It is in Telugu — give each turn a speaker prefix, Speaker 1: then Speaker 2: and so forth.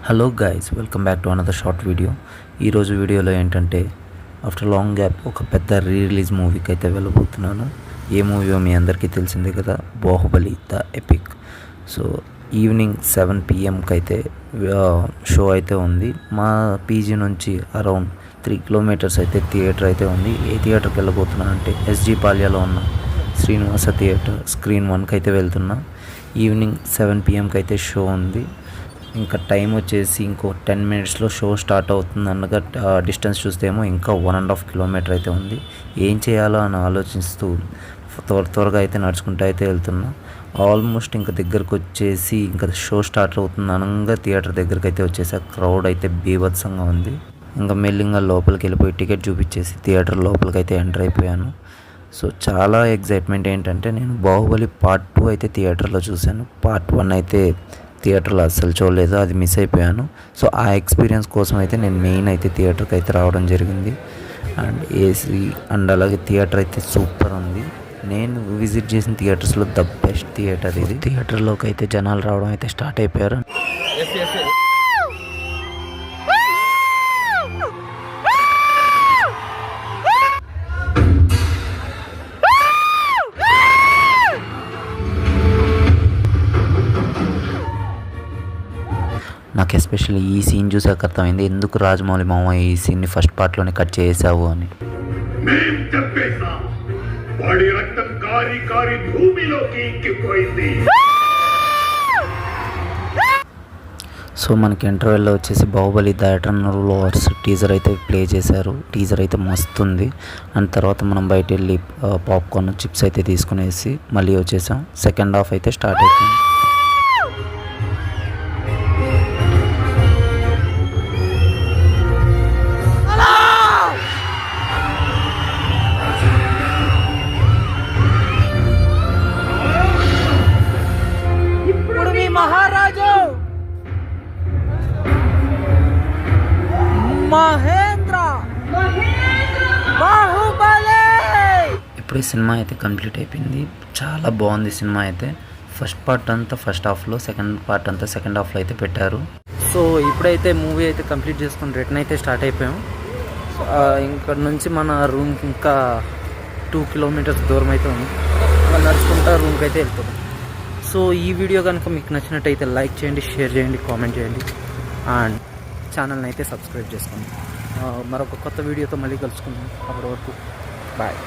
Speaker 1: Hello guys, welcome back to another short video. ఈరోజు వీడియోలో ఏంటంటే ఆఫ్టర్ లాంగ్ గ్యాప్ ఒక పెద్ద రిలీజ్ మూవీకి అయితే వెళ్ళబోతున్నాను. ఏ మూవీయో మీ అందరికీ తెలిసిందే కదా, Baahubali the epic. So evening 7 PM అయితే షో అయితే ఉంది. మా పీజీ నుంచి అరౌండ్ 3 kilometers అయితే థియేటర్ అయితే ఉంది. ఏ థియేటర్కి వెళ్ళబోతున్నా అంటే SG పాల్యాలో ఉన్న శ్రీనివాస థియేటర్ స్క్రీన్ 1కి అయితే వెళ్తున్నా. ఈవినింగ్ 7 PMకి అయితే షో ఉంది. ఇంకా టైం వచ్చేసి ఇంకో 10 minutesలో షో స్టార్ట్ అవుతుంది అనగా డిస్టెన్స్ చూస్తే ఏమో ఇంకా 1.5 kilometers అయితే ఉంది. ఏం చేయాలో అని ఆలోచిస్తూ త్వరగా అయితే నడుచుకుంటూ అయితే వెళ్తున్నా. ఆల్మోస్ట్ ఇంకా దగ్గరకు వచ్చేసి ఇంకా షో స్టార్ట్ అవుతుంది అనగా థియేటర్ దగ్గరికి అయితే వచ్చేసి క్రౌడ్ అయితే బీభత్సంగా ఉంది. ఇంకా మెల్లింగా లోపలికి వెళ్ళిపోయి టికెట్ చూపించేసి థియేటర్ లోపలికి అయితే ఎంటర్ అయిపోయాను. సో చాలా ఎగ్జైట్మెంట్ ఏంటంటే నేను బాహుబలి పార్ట్ 2 అయితే థియేటర్లో చూశాను. పార్ట్ 1 అయితే థియేటర్లో అస్సలు చూడలేదు, అది మిస్ అయిపోయాను. సో ఆ ఎక్స్పీరియన్స్ కోసం అయితే నేను మెయిన్ అయితే థియేటర్కి అయితే రావడం జరిగింది. అండ్ ఏసీ అండ్ అలాగే థియేటర్ అయితే సూపర్ ఉంది. నేను విజిట్ చేసిన థియేటర్స్లో ద బెస్ట్ థియేటర్ ఇది. థియేటర్లోకి అయితే జనాలు రావడం అయితే స్టార్ట్ అయిపోయారు. నాకు ఎస్పెషల్లీ ఈ సీన్ చూసాక అర్థమైంది ఎందుకు రాజమౌళి మామ ఈ సీన్ని ఫస్ట్ పార్ట్లోనే కట్ చేసావు అని. సో మనకి ఇంటర్వెల్లో వచ్చేసి Baahubali the eternal wars teaser అయితే ప్లే చేశారు. టీజర్ అయితే మస్తు ఉంది. అండ్ తర్వాత మనం బయట వెళ్ళి పాప్కార్న్ చిప్స్ అయితే తీసుకునేసి మళ్ళీ వచ్చేసాం. సెకండ్ హాఫ్ అయితే స్టార్ట్ అయిపోయింది.
Speaker 2: మహారాజు మహేంద్ర బాహుబలి.
Speaker 1: ఇప్పుడు సినిమా అయితే కంప్లీట్ అయిపోయింది. చాలా బాగుంది సినిమా అయితే. ఫస్ట్ పార్ట్ అంతా ఫస్ట్ హాఫ్లో, సెకండ్ పార్ట్ అంతా సెకండ్ హాఫ్లో అయితే పెట్టారు.
Speaker 2: సో ఇప్పుడైతే మూవీ అయితే కంప్లీట్ చేసుకుని రిటర్న్ అయితే స్టార్ట్ అయిపోయాం. ఇక్కడ నుంచి మన రూమ్కి ఇంకా 2 kilometers దూరం అయితే ఉంది. నడుచుకుంటా రూమ్కి అయితే వెళ్ళిపోతాం. సో ఈ వీడియో కనుక మీకు నచ్చినట్టయితే లైక్ చేయండి, షేర్ చేయండి, కామెంట్ చేయండి అండ్ ఛానల్ని అయితే సబ్స్క్రైబ్ చేసుకోండి. మరొక కొత్త వీడియోతో మళ్ళీ కలుసుకుందాం. అప్పటి వరకు బాయ్.